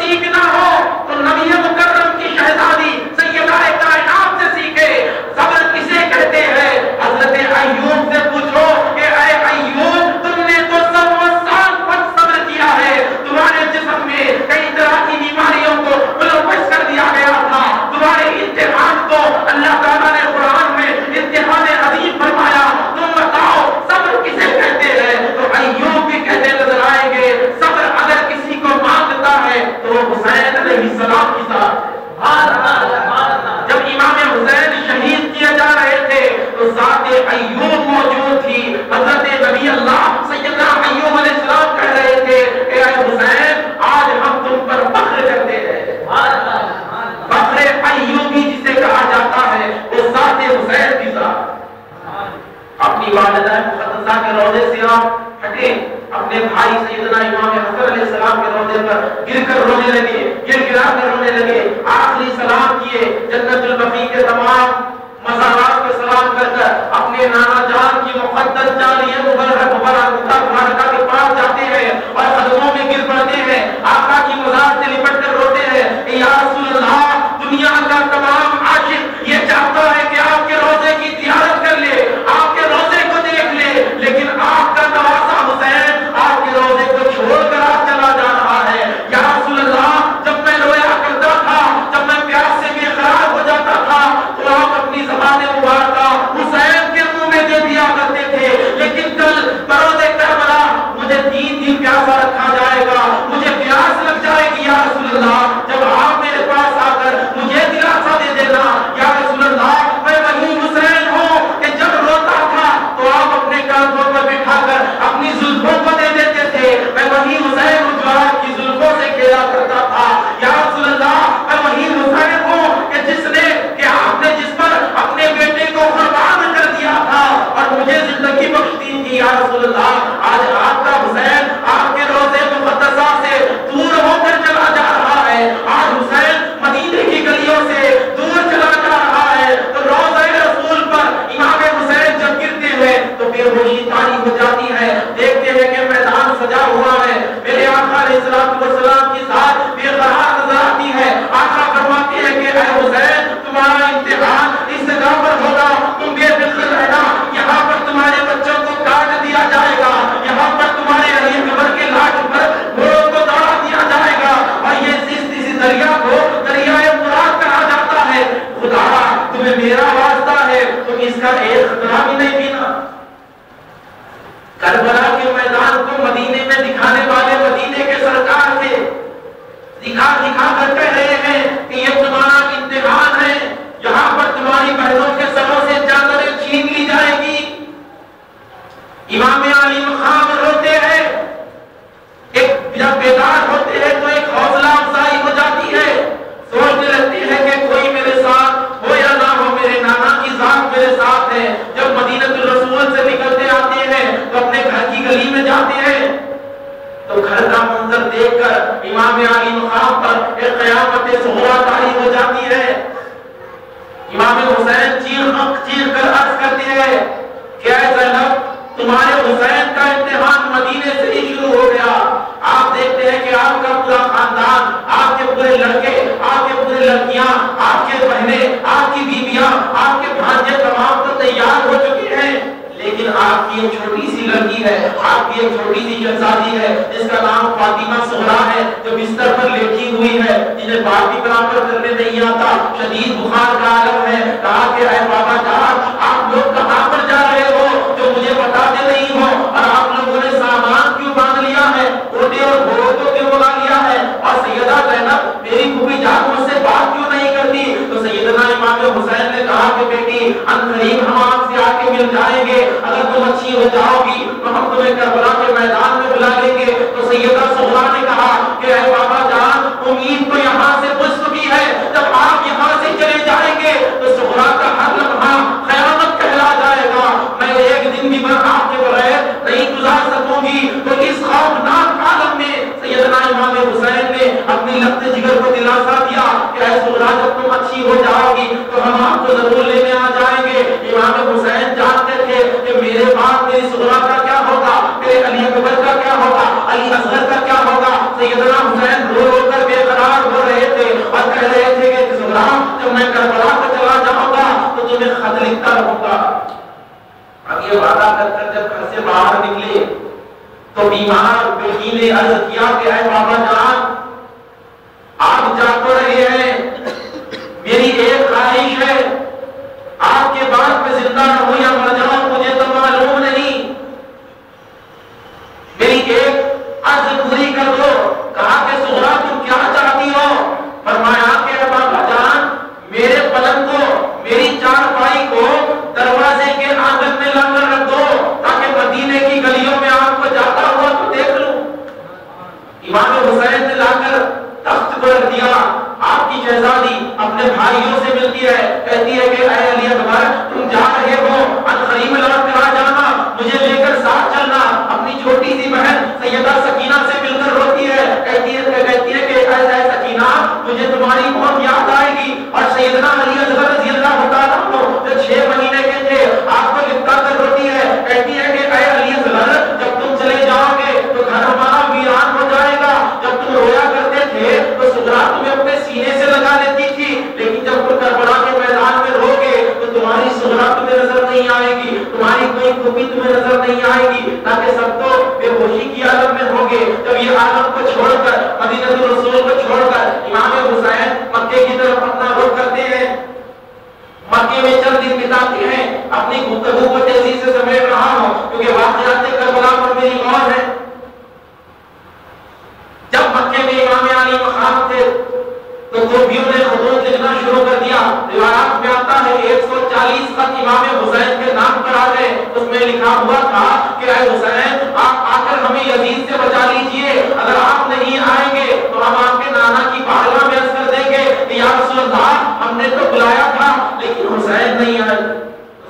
سیکھنا ہو تو نبی مکرم کی شہزادی سیدہ کائنات سے سیکھے. صبر کسے کہتے ہیں؟ حضرت ایوب سے پوچھو کہ اے ایوب تم نے تو 100 سال تک صبر کیا ہے، تمہارے جسم میں کئی طرح کی بیماریوں کو ملوث کر دیا گیا تھا، تمہارے امتحان کو اللہ تعالیٰ نے قرآن میں امتحان عظیم فرمایا، تم بتاؤ صبر کسے کہتے ہیں؟ تو ایوب بھی کہتے نظر آئیں گے صبر اگر کسی کو مانگتا ہے تو وہ حسین علیہ السلام کی ذات ہے. جب امام حسین شہید کیے جا رہے تھے تو ذات ایوب موجود تھی. حضرت نبی اللہ سیدنا ایوب علیہ السلام کہہ رہے تھے کہ اے حسین آج ہم تم پر فخر کرتے ہیں. فخر ایوبی جسے کہا جاتا ہے وہ ذات حسین کی ذات. اپنی والدہ مقدسہ کے روضے سے آپ ہٹے، اپنے بھائی سیدنا امام حسن علیہ السلام کے روضے پر گر کر رونے لگے، گر گرا کر رونے لگے، آخری سلام کیے، جنت البقیع کے تمام مزارات پہ سلام کر کر اپنے نانا جان کی مقدس جانیہ مبارکہ کے پاس جاتے ہیں اور قدموں میں گر پڑتے ہیں، آقا کی مزار سے لپٹ کر روتے ہیں کہ یا رسول اللہ دنیا کا تمام عاشق یہ چاہتا ہے کہ آپ کے روضے کی زیارت کر لے، آپ کے روضے کو دیکھ لے، لیکن آپ کا نواسا حسین آپ کے روضے کو چھوڑ کر آپ چلا جا رہا ہے. یا رسول اللہ جب میں رویا کرتا تھا، جب میں پیاس سے بے قرار ہو جاتا تھا تو آپ اپنی زبان مبارکہ حسین کے منہ میں دے دیا کرتے تھے، لیکن کل بروز کربلا مجھے 3 دن پیاسا رکھا جائے گا، مجھے پیاس لگ جائے گی. یا رسول اللہ جب آپ میرے پاس آ کر مجھے دلاسا دے دینا. یا رسول اللہ میں وہی حسین ہوں کہ جب روتا تھا تو آپ اپنے کاندھوں پر بٹھا کر اپنی زلفوں کو دے دیتے تھے، میں وہی حسین ہوں جو آپ کی زلفوں سے کھیلا کرتا تھا. یا رسول اللہ میں وہی حسین ہوں کہ جس نے کہ آپ نے جس پر اپنے بیٹے کو قربان کر دیا تھا اور مجھے زندگی بخش دی تھی. یا رسول اللہ آج آپ کا حسین آپ کے روضے مقدسہ سے دور ہو کر چلا جا رہا ہے، آج حسین مدینے کی گلیوں سے دور چلا جا رہا ہے. تو روضہ رسول پر امام حسین جب گرتے ہیں تو بے ہوشی طاری ہو جاتی ہے. دیکھتے ہیں کہ میدان سجا ہوا ہے، میرے آقا علیہ السلام کی ذات بے قرار نظر آتی ہے. آقا فرماتے ہیں کہ اے حسین تمہارا امتحان اس جگہ پر ہوگا، تم بے فکر رہنا، یہاں پر تمہارے بچوں کو کاٹ دیا جائے گا، یہاں پر تمہارے علی اکبر کے لاٹ پر گھوڑوں کو دوڑا دیا جائے گا اور یہ اسی دریا کو دریائے فرات کہا جاتا ہے. خدا تمہیں میرا واسطہ ہے، تم اس کا ایک خطرہ بھی نہیں پینا. کربلا کے میدان کو مدینے میں دکھانے والے مدینے کے سرکار سے دکھا کر کہہ رہے ہیں کہ یہ تمہارا امتحان ہے، یہاں پر تمہاری بہنوں کے سروں سے چادریں چھین لی جائے گی. امام علی مقام روتے ہیں، جب بیدار ہوتے ہیں تو ایک حوصلہ افزائی ہو جاتی ہے، سوچنے لگتے ہیں کہ کوئی میرے ساتھ ہو یا نہ ہو میرے نانا کی ذات میرے ساتھ ہے. جب مدینۃ الرسول سے نکلتے آتے ہیں تو اپنے گھر کی گلی میں جاتے ہیں تو گھر کا منظر دیکھ کر امام علی مقام پر ایک قیامت صغریٰ طاری ہو جاتی ہے. امام حسین چیخ کر عرض کرتے ہیں کہ اے زینب تمہارے حسین کا امتحان مدینے سے ہی شروع ہو گیا. آپ دیکھتے ہیں کہ آپ کا پورا خاندان، آپ کے پورے لڑکے، آپ کے پورے لڑکیاں، آپ کے بہنیں، آپ کی بیویاں، آپ کے بھانجے تمام تو تیار ہو چکے ہیں، لیکن آپ کی ایک چھوٹی سی لڑکی ہے، آپ کی ایک چھوٹی سی شہزادی ہے جس کا نام فاطمہ زہرا ہے، جو بستر پر لیٹی ہوئی ہے، جنہیں بات بھی برابر کرنے نہیں آتا، شدید بخار کا عالم ہے. کہا کہ اے بابا جان آپ لوگ کہاں پر جا رہے ہو جو مجھے بتاتے نہیں ہو، اور آپ لوگوں نے سامان کیوں باندھ لیا ہے، اونٹے اور گھوڑوں کو کیوں بلا لیا ہے، اور سیدہ زینب میری پھوپھی جان مجھ سے بات کیوں نہیں کرتی. تو سیدنا امام حسین نے کہا کہ بیٹی عنقریب ہم آپ سے آ کے مل جائیں گے، اگر تم اچھی ہو جاؤ گی تو ہم تمہیں کربلا کے میدان میں بلا لیں گے. تو سیدہ زہرا نے کہا کہ اے بابا جان امید تو یہاں سے بجھ چکی ہے، جب آپ یہاں سے چلے جائیں گے تو زہرا کا ہر لمحہ قیامت کہلا جائے گا، میں ایک دن بھی آپ کے بغیر نہیں گزار سکوں گی. تو اس خوفناک عالم میں سیدنا امام حسین نے اپنی لخت جگر کو دلاسا دیا کہ اے زہرا جب تم اچھی ہو جاؤ گی تو ہم آپ کو ضرور لینے آ جائیں گے. امام حسین جانتے تھے کہ میرے بعد میری زہرا کا کیا ہوگا، میرے علی اکبر کا کیا ہوگا، علی اصغر کا کیا ہوگا. سیدنا حسین رو رو کر بے قرار خط لکھتا رہوں گا. اب یہ وعدہ کر کر جب گھر سے باہر نکلے تو بیمار بیٹی نے عرض کیا کہ اے بابا جان آپ جا تو رہے ہیں, میری ایک خواہش ہے, آپ کے بعد میں زندہ رہوں یا مر جاؤں مجھے تو معلوم نہیں, میری ایک عرض پوری کر دو. کہا کہ سغرا تم کیا چاہتی ہو؟ فرمایا کہ اے بابا جان میرے پلنگ کو, میری چارپائی کو دروازے کے آنگن میں لا کر رکھ دو تاکہ مدینے کی گلیوں میں آپ کو جاتا ہوا تو دیکھ لوں. امام حسین نے لا کر تخت پر رکھ دیا. آپ کی شہزادی اپنے بھائیوں سے ملتی ہے, کہتی ہے کہ اے علی اکبر تم جا رہے ہو, عنقریب لوٹ کر آ جانا, مجھے لے کر ساتھ چلنا. اپنی چھوٹی سی بہن سیدہ سکینہ سے مل کر روتی ہے, کہتی ہے کہ اے سکینہ مجھے تمہاری بہت یاد آئے گی. اور سیدنا علی اصغر رضی اللہ تعالیٰ عنہ جو 6 مہینے کے تھے آپ کو لپٹا کر روتی ہے, کہتی ہے کہ اے علی اصغر جب تم چلے جاؤ گے تو گھر ہمارا ویران ہو جائے گا. جب تم رویا کرتے تھے تو سغرا تمہیں اپنے سینے سے لگا لیتی تھی, لیکن جب تم کربلا کے میدان میں رو گے تو تمہاری سغرا تمہیں نظر نہیں آئے گی, تمہاری کوئی خوبی تمہیں نظر نہیں آئے گی, تاکہ سب تو بے ہوشی کی عالم میں ہوگے. جب یہ عالم کو چھوڑ کر, مدینہ الرسول کو چھوڑ کر امام حسین مکے کی طرف اپنا رخ کرتے ہیں, مکے میں چند دن بتاتے ہیں. اپنی گفتگو کو تیزی سے سمیٹ رہا ہوں کیونکہ واقعات کربلا پر میری غور ہے. جب مکے میں امام علی مقام تھے تو خوبیوں نے خطوط لکھنا شروع کر دیا. روایات میں آتا ہے 140 خط امام حسین کے نام پر آ گئے. اس میں لکھا ہوا تھا کہ اے حسین آپ آ کر ہمیں یزید سے بچا لیجئے, اگر آپ نہیں آئیں گے تو ہم آپ کے نانا کی بارگاہ میں عرض کر دیں گے کہ یا رسول اللہ ہم نے تو بلایا تھا لیکن حسین نہیں آئے.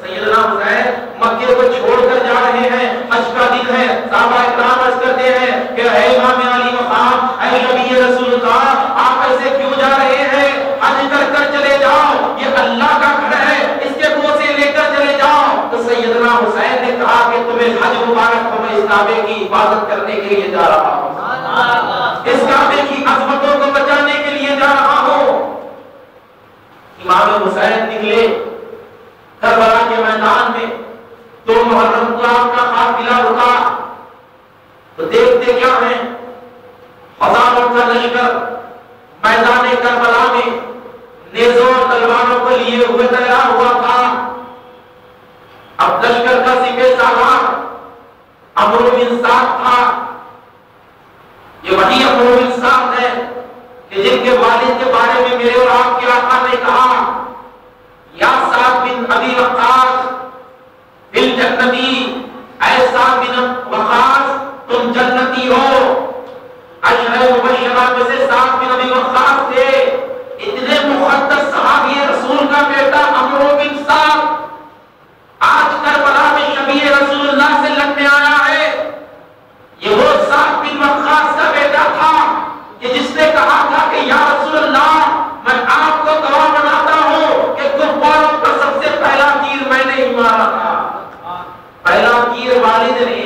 سیدنا حسین مکے کو چھوڑ کر جا رہے ہیں, حج کا دن ہے. صحابہ اکرام عرض کرتے ہیں کہ اے امام علی مقام, اے نبی رسول اللہ آپ ایسے کیوں جا رہے ہیں؟ حج کر کر چلے جاؤ, یہ اللہ کا گھر ہے, اس کے بوسے لے کر چلے جاؤ. تو سیدنا حسین نے کہا کہ تمہیں حج مبارک کو میں اس کعبے کی حفاظت کرنے کے لیے جا رہا ہوں, اس کعبے کی عظمتوں کو بچانے کے لیے جا رہا ہوں. امام حسین نکلے کربلا کے میدان میں. 2 محرم کو آپ کا قافلہ رکا تو دیکھتے کیا ہیں, ہزاروں کا لشکر میدان کربلا میں نیزوں اور تلواروں کو لیے ہوئے تیار ہوا تھا. اب لشکر کا سپہ سالار عمرو بن سعد تھا. یہ وہی عمرو بن سعد ہے کہ جن کے والد کے بارے میں میرے اور آپ کے آقا نے کہا یا سعد بن ابی وقاص فل جنتی, اے سعد بن وقاص تم جنتی ہو. عشرہ مبشرہ میں سے سعد بن ابی وقاص تھے. اتنے مقدس صحابی رسول کا بیٹا عمرو بن سعد آج کربلا میں شبیہ رسول اللہ سے لڑنے آیا ہے. یہ وہ سعد بن وقاص کا بیٹا تھا کہ جس نے کہا تھا کہ یا رسول اللہ میں آپ کو گواہ بناتا ہوں کہ کفاروں پر سب سے پہلا تیر میں نے ہی مارا تھا. پہلا تیر والد نے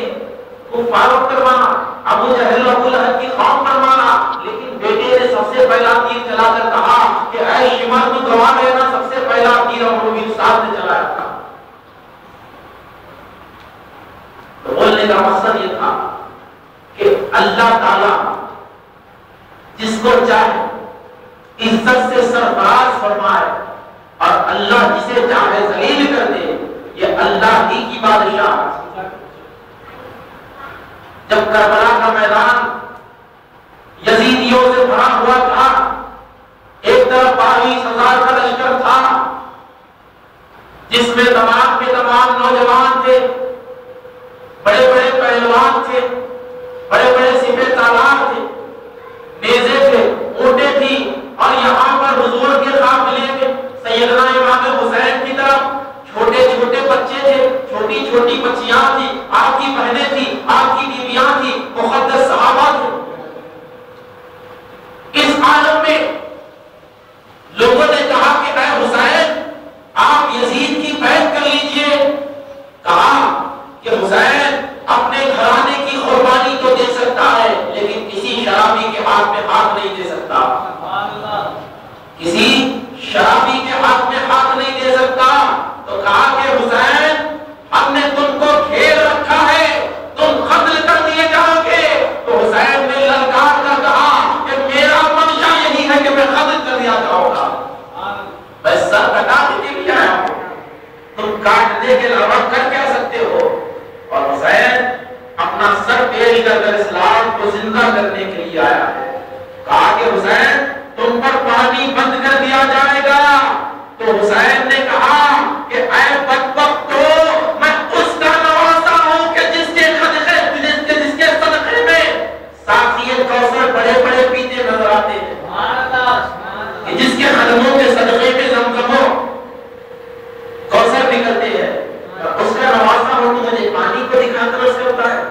کفاروں پر مارا, ابو جہل ابو لہب کی قوم پر مارا, لیکن بیٹے نے سب سے پہلا تیر چلا کر کہا کہ اے شمال تو گواہ رہنا, سب سے پہلا تیر عمرو بن سعد نے چلایا تھا. تو بولنے کا مقصد یہ تھا کہ اللہ تعالی جس کو چاہے عزت سے سرفراز فرمائے اور اللہ جسے چاہے ذلیل کر دے. یہ اللہ ہی کی بادشاہ. جب کربلا کا میدان یزیدیوں سے بھرا ہوا تھا, ایک طرف 22,000 کا لشکر تھا جس میں تمام کے تمام نوجوان تھے, بڑے بڑے پہلوان تھے, بڑے بڑے سپہ سالار تھے, نیزے تھے, اونٹیں تھی, اور یہاں پر حضور کے قافلے میں سیدنا امام حسین کی طرف چھوٹے چھوٹے بچے تھے, چھوٹی چھوٹی بچیاں تھی, آپ کی بہنیں تھی, آپ کی بیویاں تھی, مقدس صحابہ تھے. اس عالم میں لوگوں نے کہا کہ اے حسین آپ یزید کی بیعت کر لیجئے. کہا کہ حسین اپنے گھرانے کی قربانی تو دے سکتا ہے لیکن کسی شرابی کے ہاتھ میں ہاتھ نہیں دے سکتا, کسی شرابی کے ہاتھ میں ہاتھ نہیں دے سکتا. تو کہا کہ حسین ہم نے تم کو گھیر رکھا ہے، تم قتل کر دیے جاؤ گے۔ تو حسین نے للکار کر کہا کہ میرا منشا یہی ہے کہ میں قتل کر دیا جاؤں گا، میں سر کٹانے کے لیے آیا ہوں، تم کاٹنے کے علاوہ کر کیا سکتے ہو؟ اور حسین اپنا سر پیش کر کر اسلام کو زندہ کرنے کے لیے آیا ہے۔ کہا کہ حسین تم پر پانی بند کر دیا جائے گا۔ تو حسین نے کہا کہ اے بدبختو، میں اس کا نواسا ہوں کہ جس کے صدقے میں ساقی کوثر بڑے بڑے پیتے نظر آتے ہیں، کہ جس کے قدموں کے صدقے میں زمزموں کوثر نکلتے ہیں، اس کا نواسا ہوں۔ تو مجھے پانی کو دکھا کر اس سے ہوتا ہے۔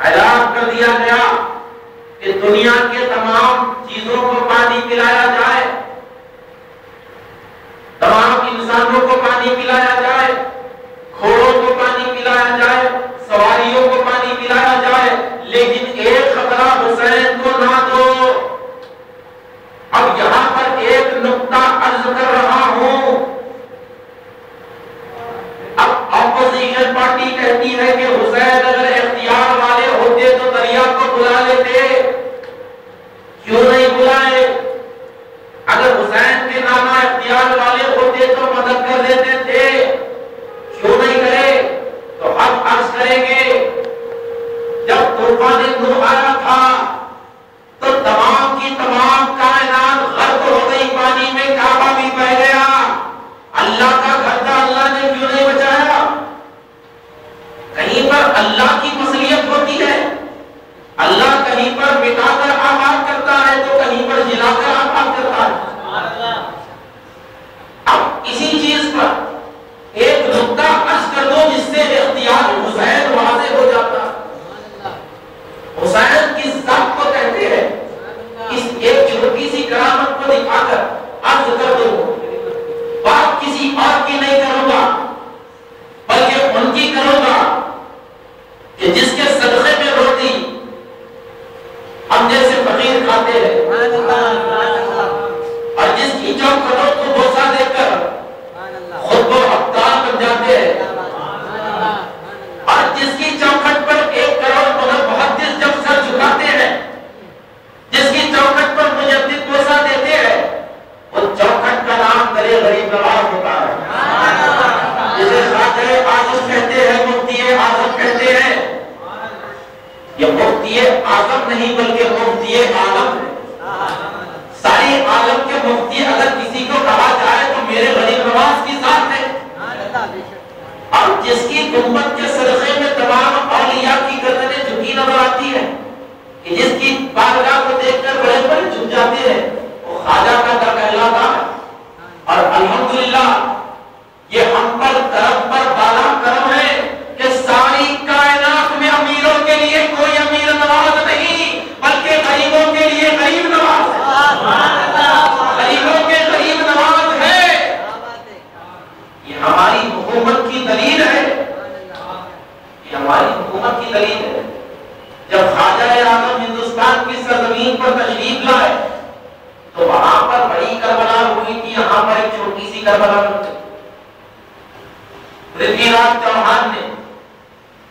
اعلان کر دیا گیا کہ دنیا کے تمام چیزوں کو پانی پلایا جائے، تمام انسانوں کو پانی پلایا جائے، گھوڑوں کو پانی پلایا جائے، سواریوں کو پانی پلایا جائے، لیکن ایک خطرہ حسین کو نہ دو۔ اب یہاں پر ایک نقطہ عرض کر رہا ہوں۔ اب اپوزیشن پارٹی کہتی ہے کہ حسین اگر اختیار والے ہوتے تو دریا کو بلا لیتے، کیوں نہیں بلائے؟ اگر حسین کے نامہ اختیار والے ہوتے تو مدد کر دیتے تھے، کیوں نہیں کرے؟ تو ہم عرض کریں گے، جب طوفان نوح آیا تھا تو تمام کی تمام کائنات غرق ہو گئی پانی میں، کعبہ بھی بہ گیا، اللہ کا گھر تھا، اللہ نے کیوں نہیں بچایا؟ کہیں پر اللہ کی مصلحت ہوتی ہے، اللہ کہیں پر مٹا کر آباد کرتا ہے تو کہیں پر جلا کر آباد کرتا ہے۔ اب اسی چیز پر ایک نقطہ عرض کر دو جس سے اختیار حسین واضح ہو جاتا۔ حسین کس ذات کو کہتے ہیں؟ اس ایک چھوٹی سی کرامت کو دکھا کر عرض کر دو، بات کسی اور کی نہیں کروں گا بلکہ ان کی کروں گا کہ جس کے صدقے میں روٹی ہم جیسے فقیر کھاتے ہیں، اور جس کی چوکھٹوں کو بوسہ دے کر خود کو ابدال بن جاتے ہیں، اور جس کی چوکھٹ پر 1 کروڑ محدث جب سر جھکاتے ہیں، جس کی چوکھٹ پر مجدد بوسہ دیتے ہیں، وہ چوکھٹ کا نام درے غریب نواز ہوتا ہے، جسے خواجہ عارف کہتے ہیں، مفتی اعظم کہتے ہیں۔ یہ مفتی اعظم نہیں بلکہ مفتی عالم ہے۔ ساری عالم کے مفتی اگر کسی کو کہا جائے تو میرے غریب نواز کی ذات ہے، اور جس کی گنبد کے صدقے میں تمام اولیاء کی گردنیں جھکی نظر آتی ہے، کہ جس کی بارگاہ کو دیکھ کر بڑے بڑے جھک جاتے ہیں، وہ خواجہ کا در کہلاتا ہے۔ اور الحمدللہ یہ ہم پر کرم پر بالا کرم ہے کہ ساری کائنات میں امیروں کے لیے کوئی امیر نواز نہیں بلکہ غریبوں کے لیے غریب نواز ہے، غریبوں کے غریب نواز ہے۔ یہ ہماری حکومت کی دلیل ہے، یہ ہماری حکومت کی دلیل ہے۔ جب خواجہ اعظم ہندوستان کی سرزمین پر تشریف لائے تو وہاں پر بڑی کربلا ہوئی تھی، یہاں پر ایک چھوٹی سی کربلا ہوئی۔ پرتھوی راج چوہان نے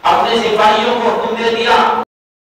اپنے سپاہیوں کو حکم دے دیا